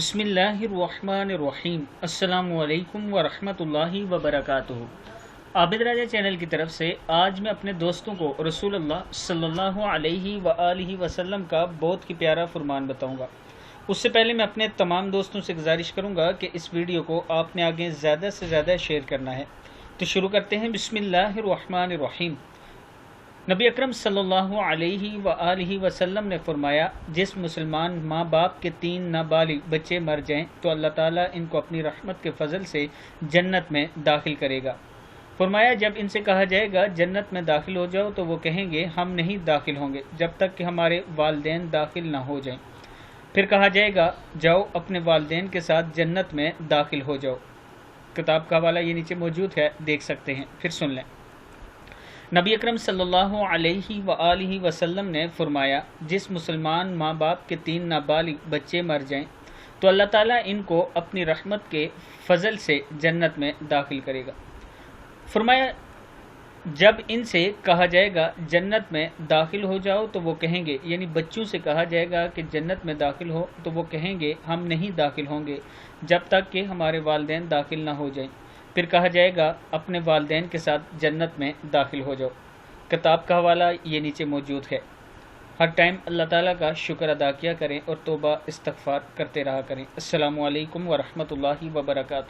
बिस्मिल्लाहिर्रहमानिर्रहीम। अस्सलामु अलैकुम वरहमतुल्लाहि वबरकातुहू। आबिद राजा चैनल की तरफ से आज मैं अपने दोस्तों को रसूलुल्लाह सल्लल्लाहु अलैहि वआलिहि वसल्लम का बहुत ही प्यारा फरमान बताऊंगा। उससे पहले मैं अपने तमाम दोस्तों से गुजारिश करूंगा कि इस वीडियो को आपने आगे ज़्यादा से ज़्यादा शेयर करना है। तो शुरू करते हैं। बिस्मिल्लाहिर्रहमानिर्रहीम। नबी अकरम सल्लल्लाहु अलैहि वआलिहि वसल्लम ने फरमाया, जिस मुसलमान माँ बाप के 3 नाबालिग बच्चे मर जाएं तो अल्लाह ताला इनको अपनी रहमत के फजल से जन्नत में दाखिल करेगा। फरमाया, जब इनसे कहा जाएगा जन्नत में दाखिल हो जाओ तो वो कहेंगे हम नहीं दाखिल होंगे जब तक कि हमारे वालिदैन दाखिल ना हो जाएं। फिर कहा जाएगा जाओ अपने वालिदैन के साथ जन्नत में दाखिल हो जाओ। किताब का हवाला ये नीचे मौजूद है, देख सकते हैं, फिर सुन लें। नबी अकरम सल्लल्लाहु अलैहि वआलिहि वसल्लम ने फरमाया, जिस मुसलमान माँ बाप के 3 नाबालिग बच्चे मर जाएं तो अल्लाह ताला इनको अपनी रहमत के फजल से जन्नत में दाखिल करेगा। फरमाया, जब इनसे कहा जाएगा जन्नत में दाखिल हो जाओ तो वो कहेंगे, यानी बच्चों से कहा जाएगा कि जन्नत में दाखिल हो तो वो कहेंगे हम नहीं दाखिल होंगे जब तक कि हमारे वालिदैन दाखिल ना हो जाएं। फिर कहा जाएगा अपने वालिदैन के साथ जन्नत में दाखिल हो जाओ। किताब का हवाला ये नीचे मौजूद है। हर टाइम अल्लाह ताला का शुक्र अदा किया करें और तौबा इस्तगफार करते रहा करें। अस्सलामु अलैकुम वरहमतुल्लाहि वबरकातुहू।